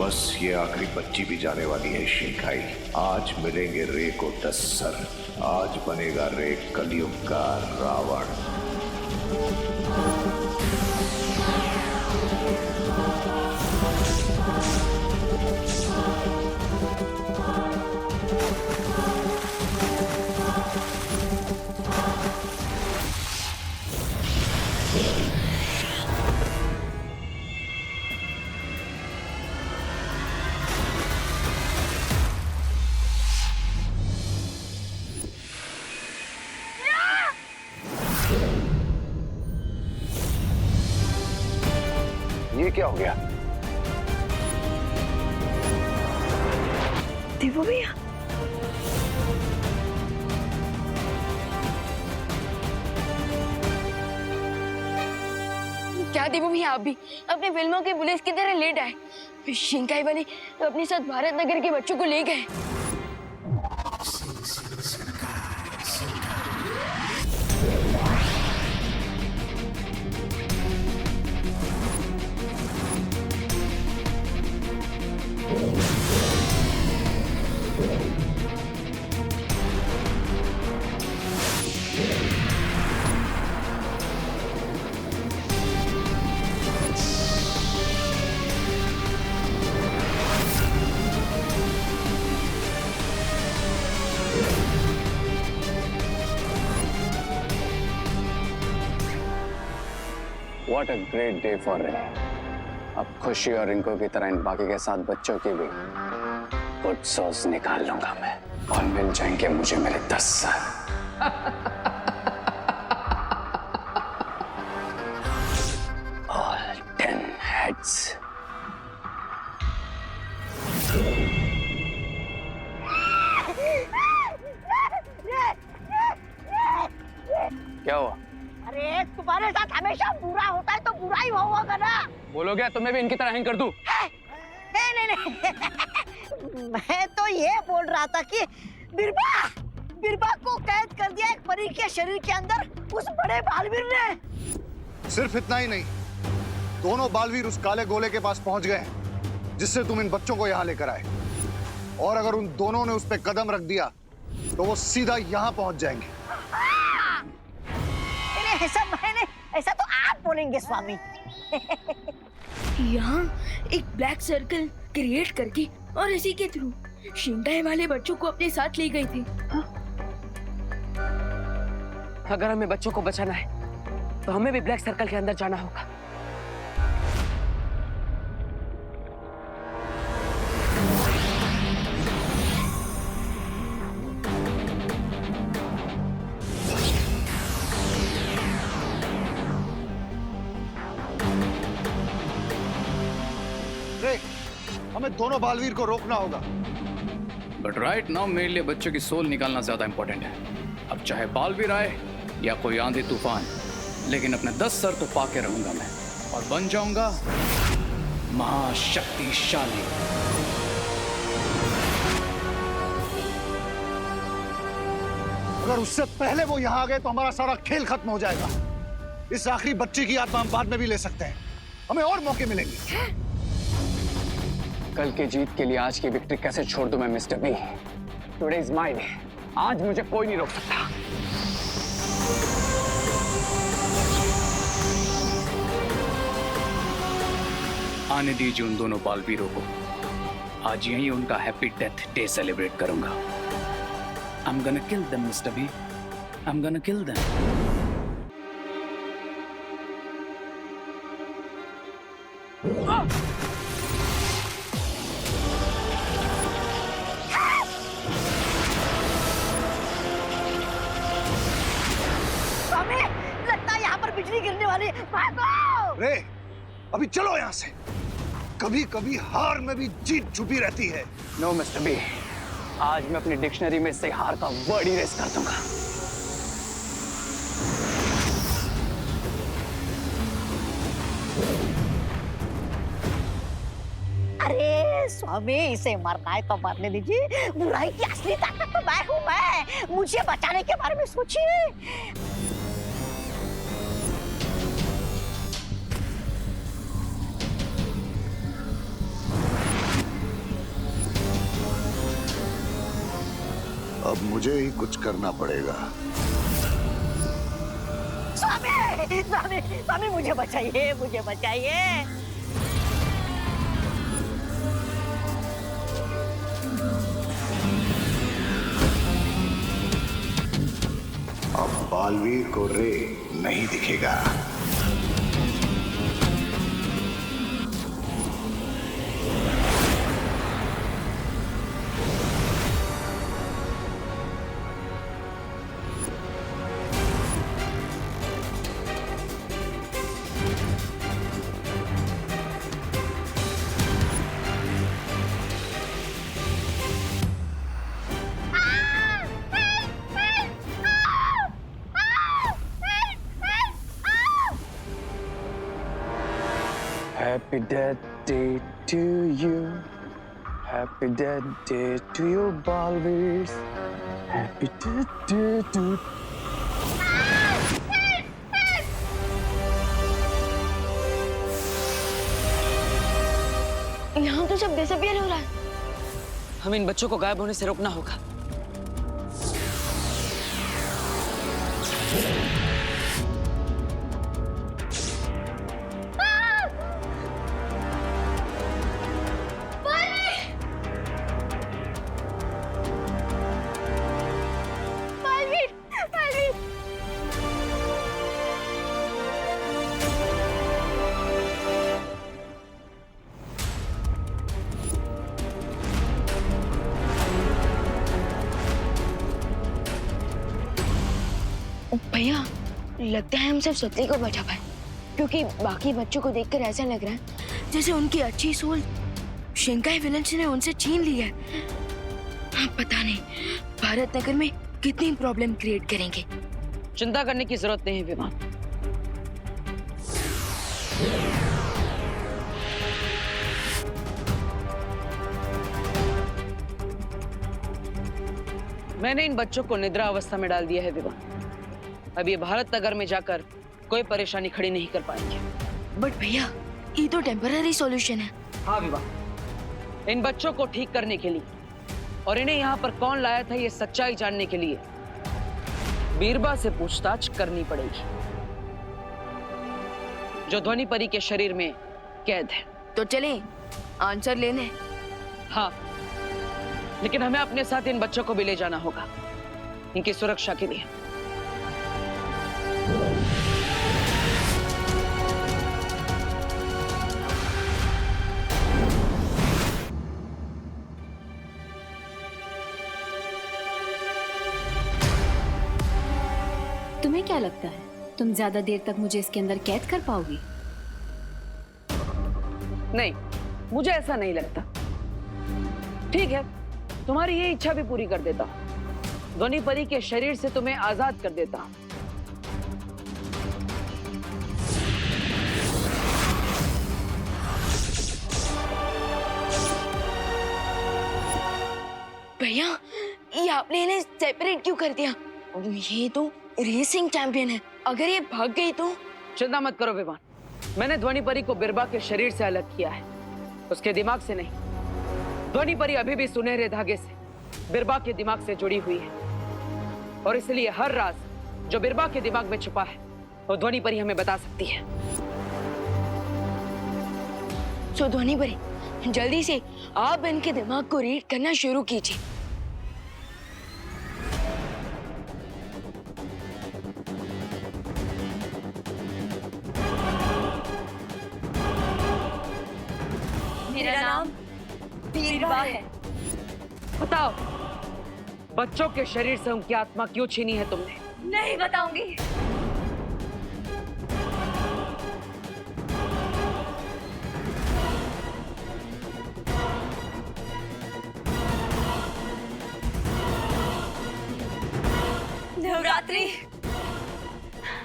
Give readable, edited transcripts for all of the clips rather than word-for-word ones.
बस ये आखिरी बच्ची भी जाने वाली है शिंकाई। आज मिलेंगे रे को 10 सर। आज बनेगा रे कलयुग का रावण। ये क्या हो गया? देवो भैया, क्या देवो भैया, आप भी अपने फिल्मों की पुलिस की तरह लेट आए। शिंकाई वाले अपने साथ भारत नगर के बच्चों को ले गए। What a great day for Rin. अब खुशी और रिंको की तरह इन बाकी के 7 बच्चों की भी गुड सोच निकाल लूंगा मैं, और मिल जाएंगे मुझे मेरे 10 सर। All 10 heads. क्या हुआ? अरे तुम्हारे साथ हमेशा बुरा होता है तो बुरा ही होगा ना। बोलो क्या तुम्हें भी इनकी तरह हैंग कर दूं? नहीं मैं तो ये बोल रहा था कि बिरबा को कैद कर दिया एक परी के शरीर के अंदर उस बड़े बालवीर ने। सिर्फ इतना ही नहीं, दोनों बालवीर उस काले गोले के पास पहुंच गए हैं जिससे तुम इन बच्चों को यहाँ लेकर आए। और अगर उन दोनों ने उस पर कदम रख दिया तो वो सीधा यहाँ पहुंच जाएंगे। ऐसा तो आप बोलेंगे स्वामी। यहाँ एक ब्लैक सर्कल क्रिएट करके और इसी के थ्रू शिंकाई वाले बच्चों को अपने साथ ले गई थी। अगर हमें बच्चों को बचाना है तो हमें भी ब्लैक सर्कल के अंदर जाना होगा। हमें दोनों बालवीर को रोकना होगा। बट राइट नाउ मेरे लिए बच्चों की सोल निकालना ज्यादा इंपॉर्टेंट है। अब चाहे बालवीर आए या कोई आंधी तूफान, लेकिन अपने 10 सर तो पाके रहूंगा मैं, और बन जाऊंगा महाशक्तिशाली। अगर उससे पहले वो यहाँ आ गए तो हमारा सारा खेल खत्म हो जाएगा। इस आखिरी बच्चे की आत्मा हम बाद में भी ले सकते हैं, हमें और मौके मिलेंगे। कल के जीत के लिए आज की विक्ट्री कैसे छोड़ दूं मैं mister B? Today is my day. आज मुझे कोई नहीं रोक सकता। आने दीजिए उन दोनों बालवीरों को। आज यहीं उनका हैप्पी डेथ डे सेलिब्रेट करूंगा। I'm gonna kill them, Mr. B. I'm gonna kill them. स्वामी, लगता है यहाँ पर बिजली गिरने वाली है। भागो! रे, अभी चलो यहाँ से। कभी कभी हार में भी जीत छुपी रहती है। नो मिस्टर बी, आज मैं अपनी डिक्शनरी में से हार का वर्ड इरेज कर दूंगा। अरे स्वामी, इसे मरना है तो मरने दीजिए। बुराई की असली ताकत तो मैं हूँ। मैं मुझे बचाने के बारे में सोचिए। मुझे ही कुछ करना पड़ेगा। स्वामी स्वामी स्वामी, मुझे बचाइए, मुझे बचाइए। अब बालवीर को रे नहीं दिखेगा। Happy birthday to you. Happy birthday to you, Balveer. Happy birthday to यहाँ तो सब डिसअपियर हो रहा है। हमें इन बच्चों को गायब होने से रोकना होगा। भैया, लगता है हम सिर्फ सत्ती को बचा पाए, क्योंकि बाकी बच्चों को देखकर ऐसा लग रहा है जैसे उनकी अच्छी सोल शिंकाई विलन्स ने उनसे छीन ली है। पता नहीं भारत नगर में कितनी प्रॉब्लम क्रिएट करेंगे। चिंता करने की जरूरत नहीं है विमान। मैंने इन बच्चों को निद्रा अवस्था में डाल दिया है विमान। अब ये भारत नगर में जाकर कोई परेशानी खड़ी नहीं कर पाएंगे। बट भैया, ये तो टेम्पररी सॉल्यूशन है। हाँ विवाह, इन बच्चों को ठीक करने के लिए और इन्हें यहाँ पर कौन लाया था ये सच्चाई जानने के लिए बीरबा से पूछताछ करनी पड़ेगी, जो ध्वनि परी के शरीर में कैद है। तो चलें आंसर लेने। हाँ, लेकिन हमें अपने साथ इन बच्चों को भी ले जाना होगा, इनकी सुरक्षा के लिए। तुम्हें क्या लगता है तुम ज्यादा देर तक मुझे इसके अंदर कैद कर पाओगी? नहीं, मुझे ऐसा नहीं लगता। ठीक है, तुम्हारी ये इच्छा भी पूरी कर देता हूं। ध्वनि परी के शरीर से तुम्हें आजाद कर देता हूं। भैया, ये आपने इन्हें सेपरेट क्यों कर दिया? ये तो रेसिंग चैंपियन है, अगर ये भाग गई तो? चिंता मत करो विमान, मैंने ध्वनि परी को बिरबा के शरीर से अलग किया है, उसके दिमाग से नहीं। ध्वनि परी अभी भी सुनहरे धागे से बिरबा के दिमाग से जुड़ी हुई है, और इसलिए हर राज जो बिरबा के दिमाग में छुपा है वो ध्वनि परी हमें बता सकती है। सो ध्वनि परी, जल्दी से आप इनके दिमाग को रीड करना शुरू कीजिए। मेरा नाम बीरबा है। बताओ, बच्चों के शरीर से उनकी आत्मा क्यों छीनी है तुमने? नहीं बताऊंगी। नवरात्रि,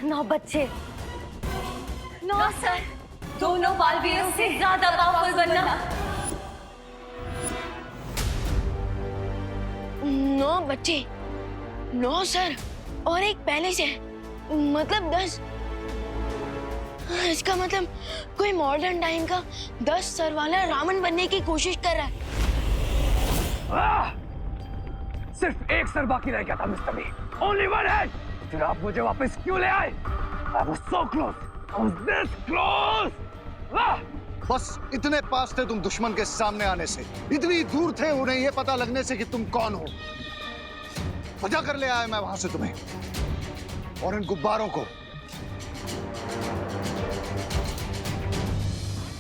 9 बच्चे, 9 सर, दोनों बालवीरों से ज्यादा पावरफुल बनना। 9 बच्चे, 9 सर और एक पहले से, मतलब 10। इसका मतलब कोई मॉडर्न टाइम का 10 सर वाला रावण बनने की कोशिश कर रहा है। सिर्फ एक सर बाकी रह गया था mister B, only one head. फिर आप मुझे वापस क्यों ले आए? I was so close, I was this close। बस इतने पास थे तुम दुश्मन के सामने आने से, इतनी दूर थे उन्हें ये पता लगने से कि तुम कौन हो। बचा कर ले आया मैं वहां से तुम्हें और इन गुब्बारों को,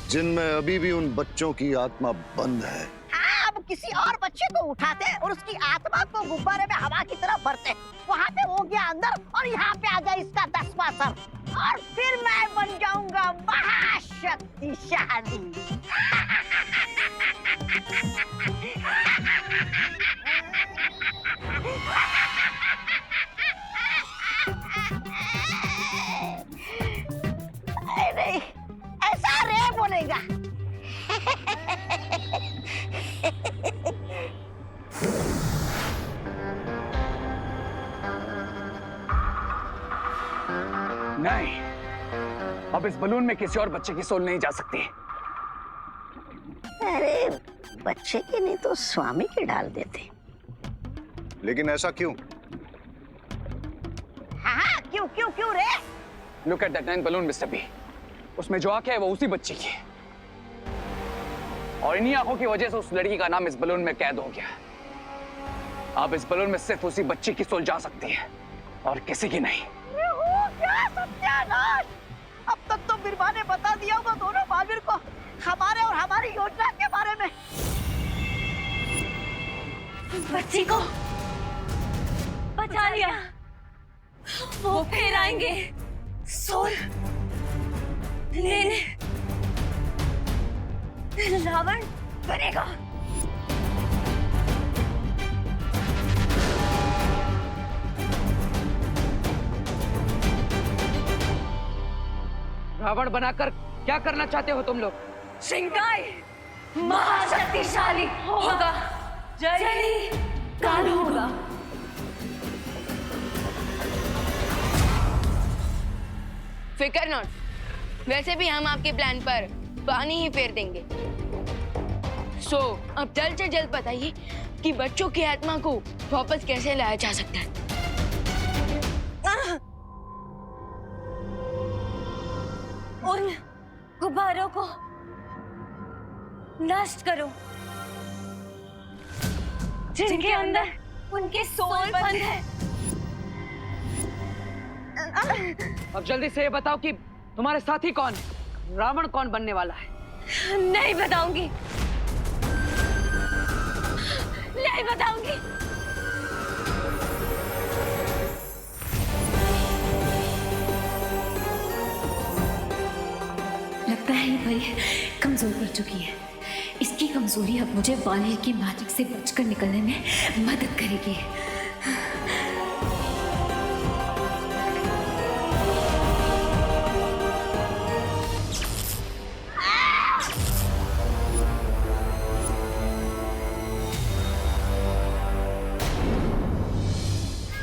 जिनमें अभी भी उन बच्चों की आत्मा बंद है। हाँ, अब किसी और बच्चे को उठाते और उसकी आत्मा को गुब्बारे में हवा की तरह भरते, वहाँ पे हो गया अंदर और यहाँ पे आ गया इसका 10वां सर, और फिर मैं बन जाऊंगा महाशक्तिशाली। नहीं, ऐसा रे बोलेगा। नहीं, अब इस बलून में किसी और बच्चे की सोल नहीं जा सकती। अरे बच्चे की नहीं तो स्वामी की डाल देते। लेकिन ऐसा क्यों? हाँ, क्यों क्यों क्यों रे? Look at that 9th balloon, Mr. B. उसमें जो आंखें है वो उसी बच्ची की है, और इन्हीं आंखों की वजह से उस लड़की का नाम इस बलून में कैद हो गया। अब इस बलून में सिर्फ उसी बच्ची की सोल जा सकती है और किसी की नहीं। क्या सत्यानाश! अब तक तो बिरबा ने बता दिया होगा दोनों बालवीर को हमारे और हमारी योजना के बारे में। बच्ची को बचा लिया, वो फिर आएंगे सोल लेने। रावण बनेगा। रावण बनाकर क्या करना चाहते हो तुम लोग? श्रृंगार महाशक्तिशाली होगा, जय काल होगा। फिकर नॉट, वैसे भी हम आपके प्लान पर पानी ही फेर देंगे। सो अब जल्द से जल्द बताइए कि बच्चों की आत्मा को वापस कैसे लाया जा सकता है। उन गुब्बारों को नष्ट करो जिनके अंदर उनके सोल बंद है। अब जल्दी से ये बताओ कि तुम्हारे साथी कौन है? रावण कौन बनने वाला है? नहीं बताऊंगी, नहीं बताऊंगी। लगता है ये परी कमजोर पड़ चुकी है। इसकी कमजोरी अब मुझे वालिर की मैजिक से बचकर निकलने में मदद करेगी।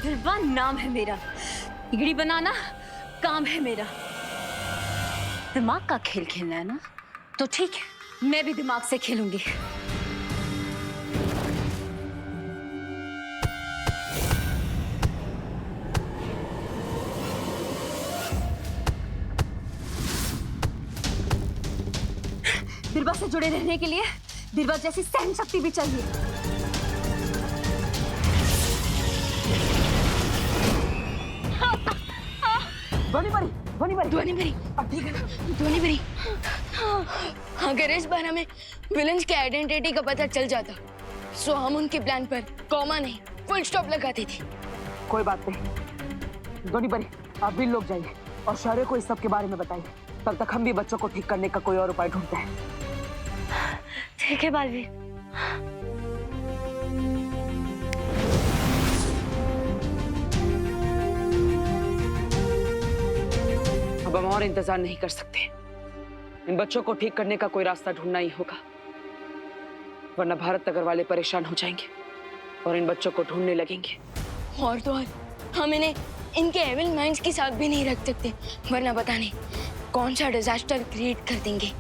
बिरबा नाम है मेरा, बिगड़ी बनाना काम है मेरा। दिमाग का खेल खेलना है ना, तो ठीक है, मैं भी दिमाग से खेलूंगी। बिरबा से जुड़े रहने के लिए बिरबा जैसी सहन शक्ति भी चाहिए। ध्वनि भरी, अब ठीक है ना? ध्वनि भरी। अगर इस बार हमें विलन्स की आइडेंटिटी का पता चल जाता, सो हम उनके प्लान पर कॉमा नहीं फुल स्टॉप लगाते थे। कोई बात नहीं, ध्वनि बरी, आप भी लोग जाइए और शौर्य को इस सब के बारे में बताइए। तब तक हम भी बच्चों को ठीक करने का कोई और उपाय ढूंढते हैं। ठीक है बालवीर। अब हम और इंतजार नहीं कर सकते। इन बच्चों को ठीक करने का कोई रास्ता ढूंढना ही होगा, वरना भारत नगर वाले परेशान हो जाएंगे और इन बच्चों को ढूंढने लगेंगे। और तो और हम इन्हें इनके एविल माइंड्स के साथ भी नहीं रख सकते, वरना पता नहीं कौन सा डिजास्टर क्रिएट कर देंगे।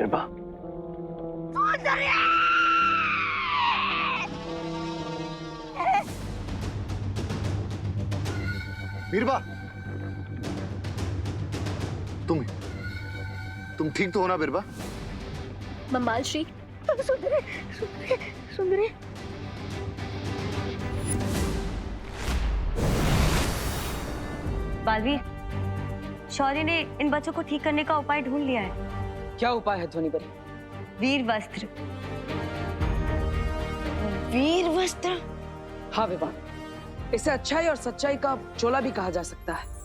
बिरबा। बीरबा, तुम ठीक तो हो ना बीरबा? ममाल श्री, सुंदरी, सुंदरी, सुंदरी। बालवीर, शौर्य ने इन बच्चों को ठीक करने का उपाय ढूंढ लिया है। क्या उपाय है ध्वनि परी? वीर वस्त्र। वीर वस्त्र? हाँ विवान, इसे अच्छाई और सच्चाई का चोला भी कहा जा सकता है।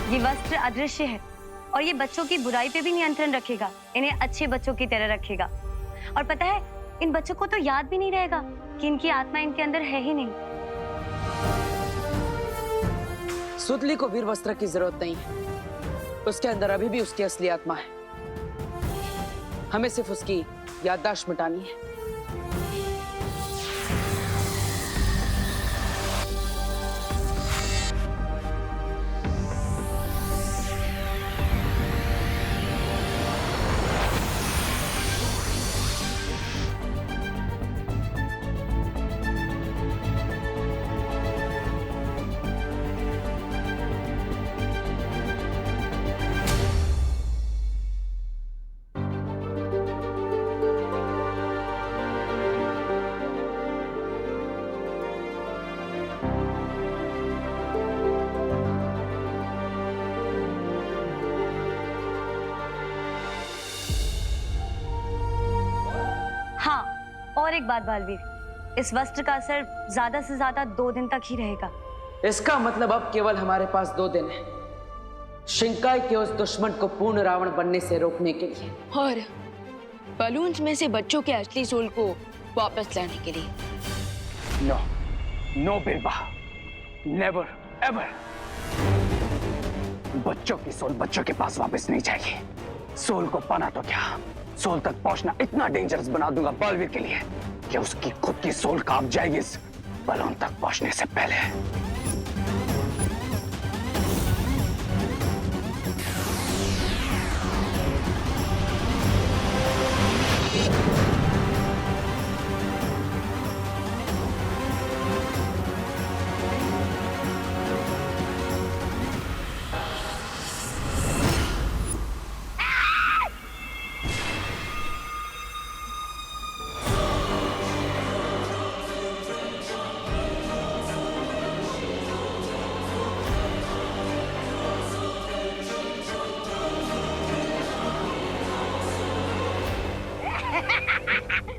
ये वस्त्र अदृश्य है और ये बच्चों की बुराई पे भी नियंत्रण रखेगा, इन्हें अच्छे बच्चों की तरह रखेगा। और पता है, इन बच्चों को तो याद भी नहीं रहेगा कि इनकी आत्मा इनके अंदर है ही नहीं। सुतली को वीर वस्त्र की जरूरत नहीं है, उसके अंदर अभी भी उसकी असली आत्मा है। हमें सिर्फ उसकी याददाश्त मिटानी है। हाँ, और एक बात बालवीर, इस वस्त्र का असर ज्यादा से ज्यादा 2 दिन तक ही रहेगा। इसका मतलब अब केवल हमारे पास 2 दिन है, शिंकाई के उस दुश्मन को पूर्ण रावण बनने से रोकने के लिए और बलून्स में से बच्चों के असली सोल को वापस लाने के लिए। No, no Birba, never ever. बच्चों की सोल बच्चों के पास वापस नहीं जाएगी। सोल को पाना तो क्या, सोल तक पहुंचना इतना डेंजरस बना दूंगा बालवीर के लिए कि उसकी खुद की सोल कांप जाएगी इस बलून तक पहुंचने से पहले।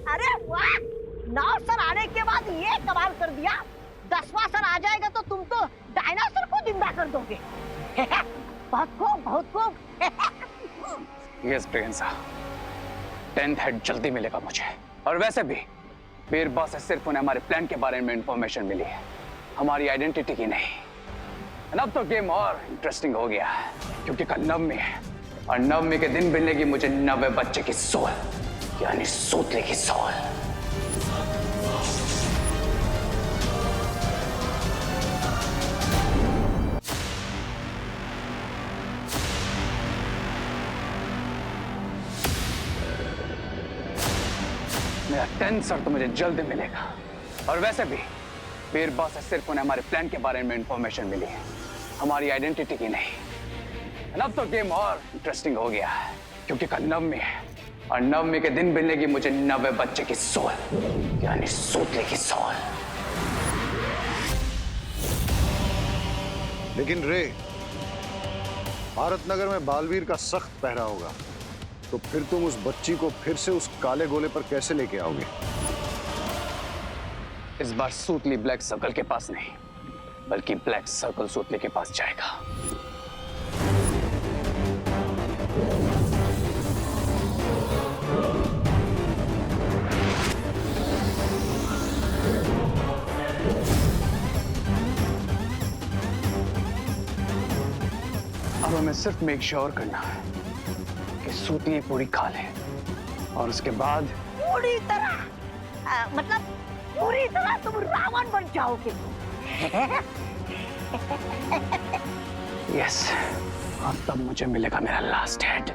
अरे वाह, 9 सर आने के बाद ये कमाल कर दिया। 10वां सर आ जाएगा तो तुम तो डायनासोर को जिंदा कर दोगे। बहुत खूब, बहुत खूब। यस प्रियंसा, 10th हेड जल्दी मिलेगा मुझे। और वैसे भी बीरबा से सिर्फ उन्हें हमारे प्लान के बारे में इंफॉर्मेशन मिली है, हमारी आइडेंटिटी की नहीं। अब तो गेम और इंटरेस्टिंग हो गया है, क्योंकि कल नवमी है और नवमी के दिन मिलेगी मुझे 90 बच्चे की सोल, यानी सूतले की सोल। मेरा 10th सर तो मुझे जल्द मिलेगा। और वैसे भी बीरबा से सिर्फ उन्हें हमारे प्लान के बारे में इंफॉर्मेशन मिली है, हमारी आइडेंटिटी की नहीं। अब तो गेम और इंटरेस्टिंग हो गया है, क्योंकि कल नवमी है और नवमी के दिन मिलेगी मुझे 90 बच्चे की सोल, यानी सूतले की सोल। लेकिन रे, भारत नगर में बालवीर का सख्त पहरा होगा, तो फिर तुम उस बच्ची को फिर से उस काले गोले पर कैसे लेके आओगे? इस बार सूतली ब्लैक सर्कल के पास नहीं, बल्कि ब्लैक सर्कल सूतले के पास जाएगा। हमें सिर्फ मेक श्योर करना है कि सूतली पूरी खा ले और उसके बाद पूरी तरह मतलब पूरी तरह तुम रावण बन जाओगे। यस, और तब मुझे मिलेगा मेरा लास्ट हेड,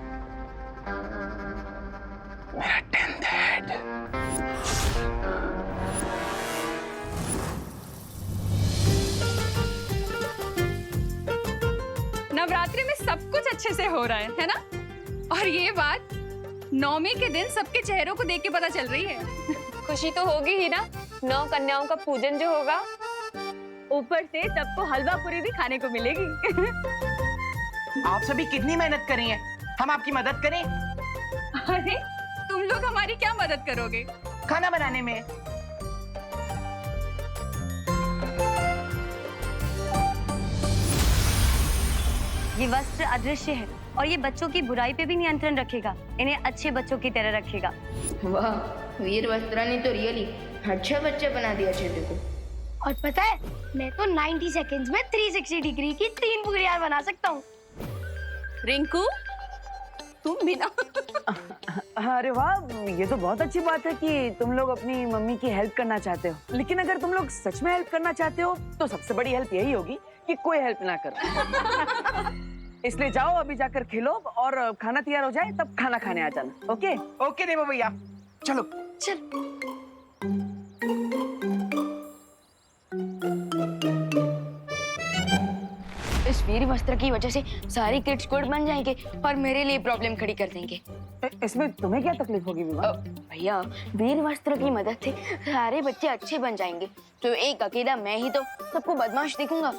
मेरा 10th हेड। नवरात्रि में सब कुछ अच्छे से हो रहा है ना? और ये बात नवमी के दिन सबके चेहरों को देख के पता चल रही है। खुशी तो होगी ही ना, 9 कन्याओं का पूजन जो होगा, ऊपर से सबको हलवा पूरी भी खाने को मिलेगी। आप सभी कितनी मेहनत करी है, हम आपकी मदद करें? अरे तुम लोग हमारी क्या मदद करोगे? खाना बनाने में। ये वस्त्र अदृश्य है और ये बच्चों की बुराई पे भी नियंत्रण रखेगा, इन्हें अच्छे बच्चों की तरह रखेगा। वाह, वीर वस्त्रा ने तो रियली अच्छा बच्चा बना दिया छोटू को। और पता है, मैं तो 90 सेकंड्स में 360 डिग्री की 3 बुढ़ियार बना सकता हूँ। रिंकू, तुम भी ना। अरे वाह, ये तो बहुत अच्छी बात है कि तुम लोग अपनी मम्मी की हेल्प करना चाहते हो। लेकिन अगर तुम लोग सच में हेल्प करना चाहते हो तो सबसे बड़ी हेल्प यही होगी कि कोई हेल्प ना करे। इसलिए जाओ, अभी जाकर खेलो और खाना तैयार हो जाए तब खाना खाने आ जाना। ओके ओके देवो भैया, चलो। इस वीर वस्त्र की वजह से सारी किड्स गुड बन जाएंगे और मेरे लिए प्रॉब्लम खड़ी कर देंगे। इसमें तुम्हें क्या तकलीफ होगी विवाह? भैया, वीर वस्त्र की मदद से सारे बच्चे अच्छे बन जाएंगे, तो एक अकेला मैं ही तो सबको बदमाश दिखूंगा।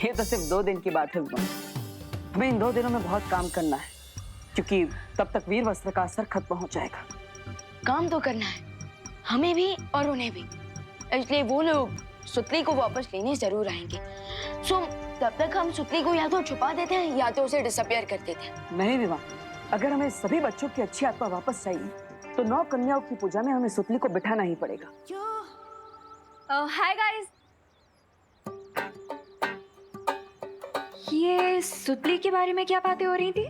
ये तो सिर्फ 2 दिन की बात है विवाह, हमें इन 2 दिनों में बहुत काम करना है, क्योंकि तब तक वीर वस्त्र का असर खत्म हो जाएगा। काम तो करना है हमें भी और उन्हें भी, इसलिए वो लोग सुतली को वापस लेने जरूर आएंगे। सो तब तक हम सुतली को या तो छुपा देते हैं या तो उसे डिसअपियर कर देते हैं। नहीं विवाह, अगर हमें सभी बच्चों की अच्छी आत्मा वापस चाहिए तो 9 कन्याओं की पूजा में हमें सुतली को बिठाना ही पड़ेगा। हाय गाइस, ये सुतली के बारे में क्या बातें हो रही थी?